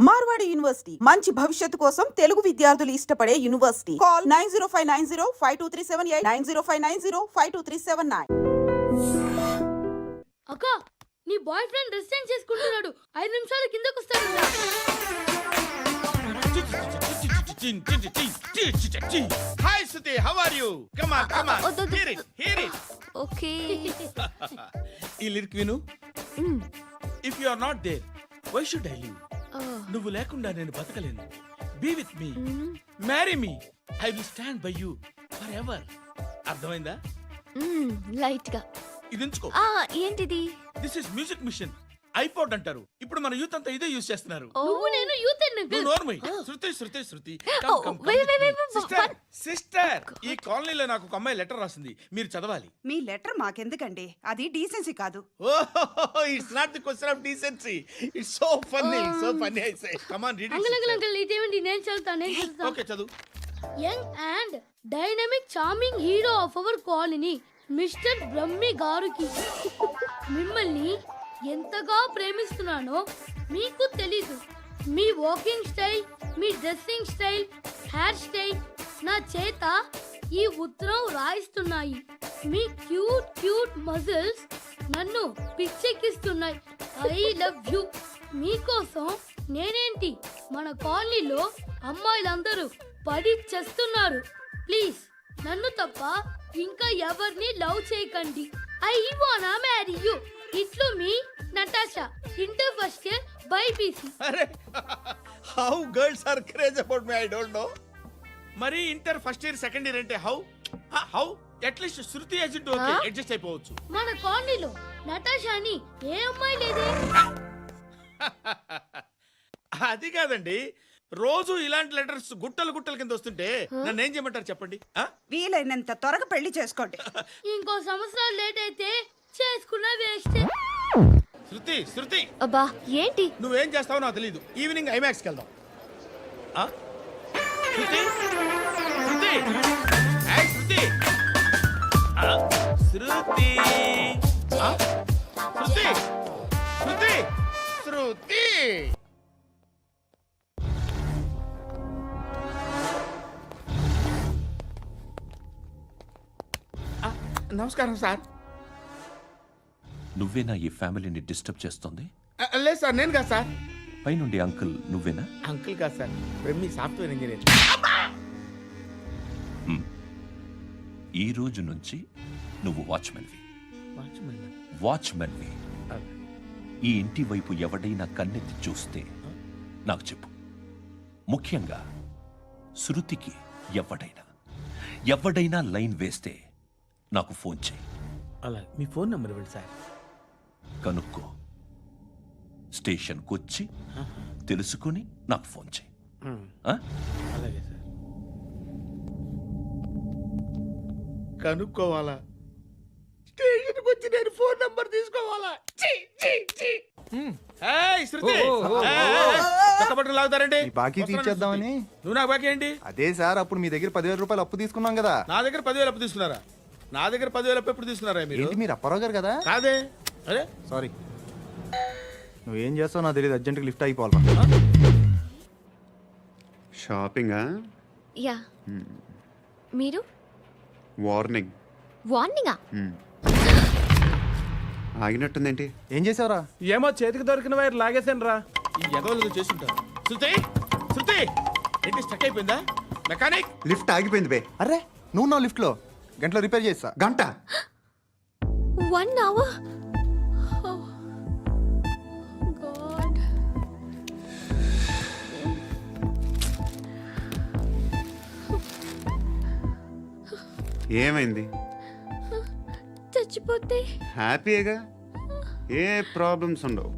Marwadi university మంచి భవిష్యత్తు కోసం తెలుగు విద్యార్థులు ఇష్టపడే యూనివర్సిటీ. కాల్ 9059052378 9059052379. అక్క, నీ బాయ్ ఫ్రెండ్ డ్రెస్ చేంజ్ చేసుకుంటున్నాడు. 5 నిమిషాలు కిందకు వస్తాడు. Hi Suti, how are you? Come on. Hear it. Okay. ఈ లిరిక్ విను. If you are not there, why should I live? నువ్వు లేకుండా నేను బతకలేను. Be with me. Marry me. I will stand by you forever. అర్థమైందా? Light గా. ఇది ఎంచుకో. ఏంటిది? This is music mission. IPod అంటారు. ఇప్పుడు మన యూత్ అంతా ఇదే యూస్ చేస్తున్నారు. నువ్వు నేను యూత్ శృతి సిస్టర్, ఈ కాలనీలో నాకు ఒక అమ్మాయి లెటర్ రాసింది. మీరు చదవాలి. మీ లెటర్ మాకెందుకండి, అది డీసెన్సీ కాదు. It's not the question of decency. It's so funny I say. Come on read it. Uncle ఇదేంటి? నేను చదువుతాను. ఓకే చదువు. Young and dynamic charming hero of our colony mister Brahmi గారికి మిమ్మల్ని ఎంతగా ప్రేమిస్తున్నానో మీకు తెలీదు. మీ వాకింగ్ స్టైల్, మీ డ్రెస్సింగ్ స్టైల్, హెయిర్ స్టైల్ నా చేత ఈ ఉత్తరం రాయిస్తున్నాయి. మీ క్యూట్ మజిల్స్ నన్ను పిచ్చెక్కిస్తున్నాయి. I love you. మీకోసం నేనేంటి, మన కాలనీలో అమ్మాయిలందరూ పడి చేస్తున్నారు. ప్లీజ్ నన్ను తప్ప ఇంకా ఎవరిని లవ్ చేయకండి. ఐ వానా మ్యారీ యూ. ఇట్లు మీ Natasha, inter first year BiPC. అరే, how girls are craze about me, I don't know. మరి inter first year second year అంటే how at least Shruti agent okay, adjust అయిపోవచ్చు. మన కాలనీలో నటాషా అని ఏ అమ్మాయి లేదే. అది కాదండి, రోజు ఇలాంటి లెటర్స్ గుట్టలు కింద వస్తుంటే నన్ను ఏం చేయమంటారు చెప్పండి? వీలైనంత త్వరగా పెళ్లి చేసుకోండి. ఇంకో సంవత్సరాలు లేట్ అయితే చేసుకున్న వేస్ట్. శృతి అబ్బా ఏంటి? నువ్వేం చేస్తావో నాకు తెలీదు. ఈవినింగ్ ఐమాక్స్కి వెళ్దాం. శృతి నమస్కారం సార్. నువ్వేనా ఈ ఫ్యామిలీని డిస్టర్బ్ చేస్తుంది? లేదు సార్, నేను కాదు సార్. పైనుండి అంకుల్ నువ్వేనా? అంకుల్ కాదు సార్, బ్రహ్మి సాఫ్ట్వేర్ ఇంజనీర్. ఈ రోజు నుంచి నువ్వు వాచ్మెన్వి. ఈ ఇంటి వైపు ఎవడైనా కన్నెత్తి చూస్తే నాకు చెప్పు. ముఖ్యంగా శృతికి ఎవడైనా లైన్ వేస్తే నాకు ఫోన్ చేయి. అలా మీ ఫోన్ నెంబర్ ఇవ్వండి సార్. కనుక్కో, స్టేషన్కి వచ్చి తెలుసుకుని నాకు ఫోన్ చేయి. అలాగే సార్. కనుక్కోవాలా? స్టేషన్కి వచ్చి నేను ఫోన్ నంబర్ తీసుకోవాలా? శృతి, చక్కబట్టలు లాగుతారండి. బాకీ తీర్చేద్దామని. నువ్వు నాకు బాకీ ఏంటి? అదే సార్, అప్పుడు మీ దగ్గర 10,000 రూపాయలు అప్పు తీసుకున్నాం కదా. నా దగ్గర 10,000 అప్పు తీసుకున్నారా? నా దగ్గర 10,000 అప్పు ఎప్పుడు తీసుకున్నారా మీరు? మీరు అప్పారావు గారు కదా? కాదే. అరే సారీ, నువ్వేం చేస్తావు నాకు తెలియదు. అర్జెంట్గా లిఫ్ట్ అయిపోవాలి. షాపింగా? యా. మీరు? వార్నింగా? ఆగినట్టుందేంటి? ఏం చేసావురా? ఏమో చేతికి దొరికిన వైర్ లాగేసాను రా. ఈ ఎగవలు చేస్తుంటారు. శృతి ఏంటి స్టక్ అయిపోయిందా? మెకానిక్, లిఫ్ట్ ఆగిపోయింది బే. అరే, నువ్వు నా లిఫ్ట్లో గంటలో రిపేర్ చేస్తా. గంట? 1 hour? Oh, God. ఏమైంది? చచ్చిపోతే హ్యాపీగా, ఏ ప్రాబ్లమ్స్ ఉండవు.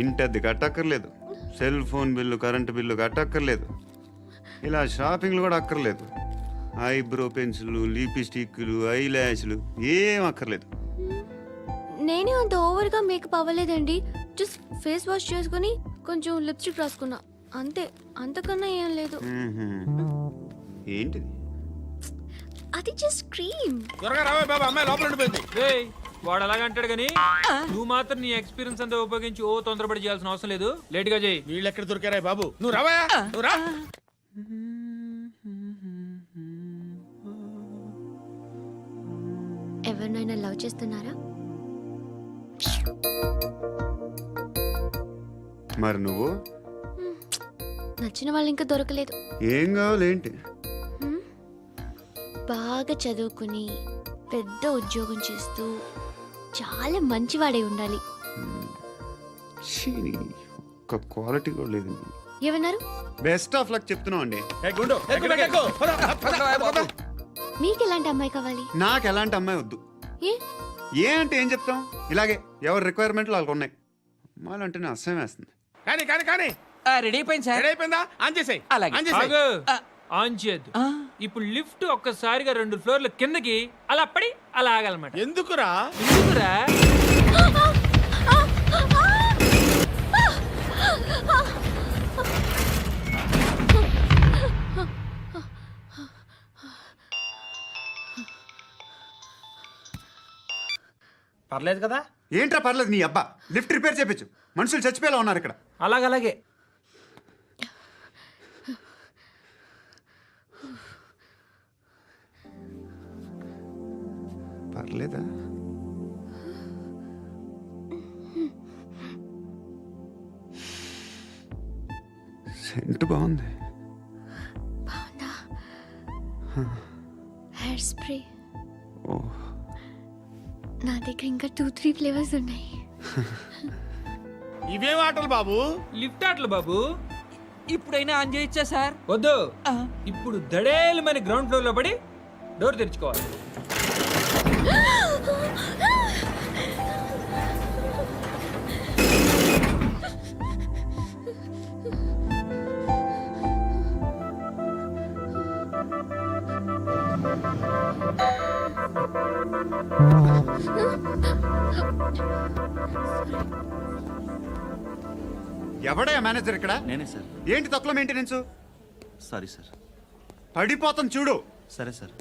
ఇంటద్ది కట్టక్కర్లేదు, cell phone bill, current bill కట్టక్కర్లేదు, ఇలా షాపింగ్లు కూడా అక్కర్లేదు. ఐబ్రో పెన్సిల్, లిప్స్టిక్లు, ఐ ల్యాష్లు ఏం అక్కర్లేదు. నేనే అంత ఓవర్గా మేకప్ అవ్వలేదండి. జస్ట్ ఫేస్ వాష్ చేసుకుని కొంచెం లిప్స్టిక్ రాసుకున్నా అంతే. అంతకన్నా ఏం లేదు. ఏంటిది? అది జస్ట్ క్రీమ్. త్వరగా రావే బాబా, అమ్మాయి లోపల ఉండిపోయింది. వాడు అలాగంటాడు కానీ నువ్వు మాత్రం నీ ఎక్స్పీరియన్స్ అంతా ఉపయోగించి ఓ తొందరపడి చేయాల్సిన అవసరం లేదు లేట్ గా చేయి. వీళ్ళు ఎక్కడ దొరికారా బాబు? నువ్వు రావా, నువ్వు రా. ఎవరినైనా లవ్ చేస్తున్నారా? మరి నువ్వు నచ్చిన వాళ్ళు ఇంకా దొరకలేదు. ఏం కావాలేంటి? బాగా చదువుకుని పెద్ద ఉద్యోగం చేస్తూ చాలా మంచివాడే ఉండాలి. ఛీ, ఒక్క క్వాలిటీ కూడా లేదు. ఏమన్నారు? బెస్ట్ ఆఫ్ లక్ చెప్తున్నావు అండి. ఏ గుండు, ఎక్కు, ఎక్కు. పద, పద, పద. మీకు ఎలాంటి అమ్మాయి కావాలి? నాకు ఎలాంటి అమ్మాయి వద్దు. ఏ ఏ అంటే ఏం చెప్తాం, ఇలాగే ఎవరి రిక్వైర్మెంట్లు వాళ్ళకు ఉన్నాయి. అమ్మాయిలు అంటేనే అసహ్యం వేస్తుంది. కానీ కానీ కానీ రెడీ అయిపోయింది సార్. రెడీ అయిపోయిందా? ఆన్ చేసేయ్. అలాగే. ఆన్ చేసేయ్. ఆగు. ఆన్ చేయద్దు. ఇప్పుడు లిఫ్ట్ ఒక్కసారిగా 2 ఫ్లోర్ల కిందకి అలా పడి అలా ఆగాలన్నమాట. ఎందుకురా? ఎందుకురా? పర్లేదు కదా? ఏంట్రా పర్లేదు నీ అబ్బా, లిఫ్ట్ రిపేర్ చేయించు. మనుషులు చచ్చిపోయేలా ఉన్నారు ఇక్కడ. అలాగే. పర్లేదా? సెంట్ బాగుంది. బాగుందా? హెయిర్ స్ప్రే ఓ, నా దగ్గర ఇంకా 2-3 ఫ్లేవర్స్ ఉన్నాయి. ఇవేం ఆటలు బాబు? లిఫ్ట్ ఆటలు బాబు. ఇప్పుడైనా ఆన్ చేయొచ్చా సార్? వద్దు. ఇప్పుడు దడేలమైన గ్రౌండ్ ఫ్లోర్ లో పడి డోర్ తెరుచుకోవాలి. ఎవడయ్యా మేనేజర్ ఇక్కడ? నేనే సార్. ఏంటి తక్కువ మెయింటెనెన్స్? Sorry sir. పడిపోతాం చూడు. సరే సార్.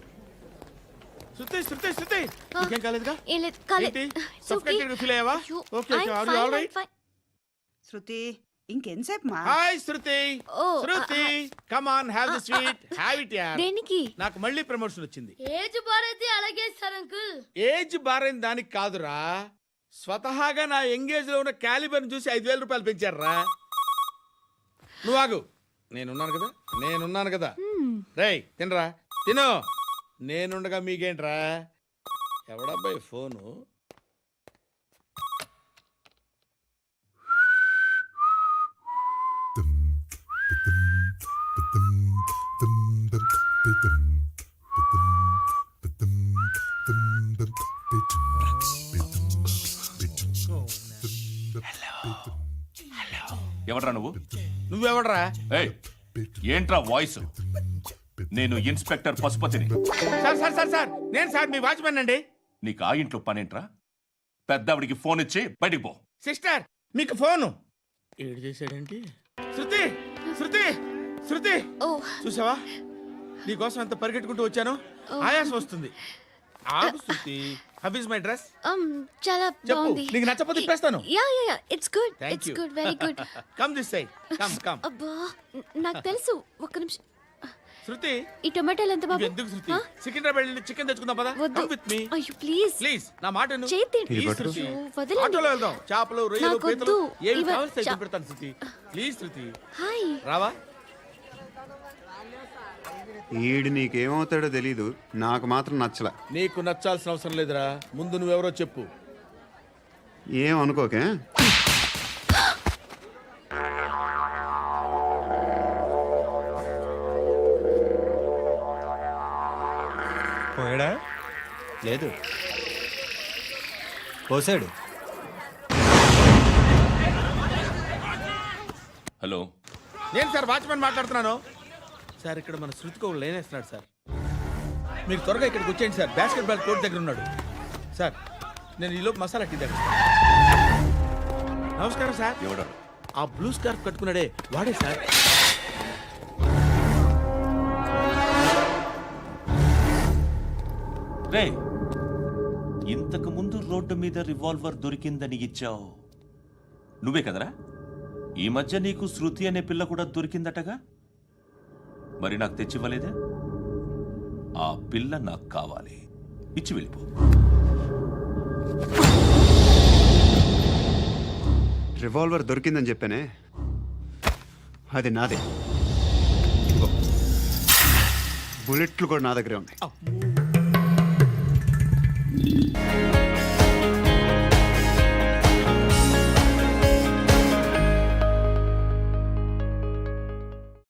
శృతి, శృతి, శృతి. నీకేం కాలేదుగా? ఏం లేదు, కాలేదు. ఏంటి? It's Suffocated గా feel అయ్యావా? అయ్యో, Okay, okay. I'm Are you fine, all I'm right? fine. Shruti ఇంకెంతసేపు మా? Hi Shruti. Oh, Shruti, come on, have the sweet. Have it యార్. దేనికి? నాకు మళ్ళీ ప్రమోషన్ వచ్చింది. ఏజ్ బారైతే అలాగే సార్ అంకుల్. ఏజ్ బారైన దానికి కాదురా, స్వతహాగా నా ఎంగేజ్ లో ఉన్న క్యాలిబర్ చూసి 5,000 రూపాయలు పెంచారా. నువ్వు ఆగు, నేనున్నాను కదా. రేయ్ తినరా, తిను. నేనుండగా మీకేంట్రా? ఎవడబ్బాయి ఫోను? ఎవడ్రా నువ్వు? నువ్వెవడరా? ఏయ్, ఏంట్రా వాయిస్? నేను ఇన్స్పెక్టర్ పశుపతిని. సార్ సార్ సార్ సార్, నేను సార్ మీ వాచ్మెన్ అండి. నీకు ఆ ఇంట్లో పనేంట్రా? పెద్దవిడికి ఫోన్ ఇచ్చి బయటికి పో. సిస్టర్ మీకు ఫోను. ఏడు చేశాడేంటి? శృతి, శృతి, శృతి, ఓ, చూసావా నీకోసం ఎంత పరిగెట్టుకుంటూ వచ్చాను. ఆయాసం వస్తుంది. ఆగు Shruti. How is my dress? చాలా చెప్పు, బాగుంది. నీకు నచ్చకపోతే తిప్పేస్తాను. Ya it's good. Thank it's you. Good, very good. Come this side, come come. అబ్బా, నాకు తెలుసు. ఒక్క నిమిషం. శృతి, ఈ టొమాటోలు ఎంత బాబు? ఎందుకు శృతి? ఆ? సికింద్రాబాద్ వెళ్ళి చికెన్ తెచ్చుకుందాం పదా. వద్దు. కమ్ విత్ మీ అయ్యో ప్లీజ్. ప్లీజ్, నా మాట విను. చేతి Please, పట్టు. శృతి. అయ్యో, వదలండి. ఆటోలో వెళ్దాం. చేపలు, రొయ్యలు, నాకు పీతలు వద్దు. ఏమి ఇవ- కావాలి చా- పెడతాను శృతి. Please Shruti, hi. రావా? ఈడు నీకేమవుతాడో తెలీదు, నాకు మాత్రం నచ్చలా. నీకు నచ్చాల్సిన అవసరం లేదురా. ముందు నువ్వెవరో చెప్పు. ఏం అనుకోకే. పోయాడా? లేదు, పోసాడు. హలో, నేను సార్ వాచ్మెన్ మాట్లాడుతున్నాను. సార్ ఇక్కడ మన శృతికి ఒక లైన్ వేస్తున్నాడు సార్. మీరు త్వరగా ఇక్కడికి వచ్చేయండి సార్. బాస్కెట్ బాల్ కోర్ట్ దగ్గర ఉన్నాడు సార్. నేను ఈలోపు మసాలా టీ దగ్గర. నమస్కారం సార్. ఎవడా? ఆ బ్లూ స్కార్ఫ్ కట్టుకున్నాడే వాడే సార్. రే, ఇంతకు ముందు రోడ్డు మీద రివాల్వర్ దొరికిందని ఇచ్చావు నువ్వే కదరా? ఈ మధ్య నీకు శృతి అనే పిల్ల కూడా దొరికిందటగా? మరి నాకు తెచ్చివ్వలేదే? ఆ పిల్ల నాకు కావాలి, ఇచ్చి వెళ్ళిపో. రివాల్వర్ దొరికిందని చెప్పానే, అది నాదే. ఇదిగో. బుల్లెట్లు కూడా నా దగ్గరే ఉన్నాయి.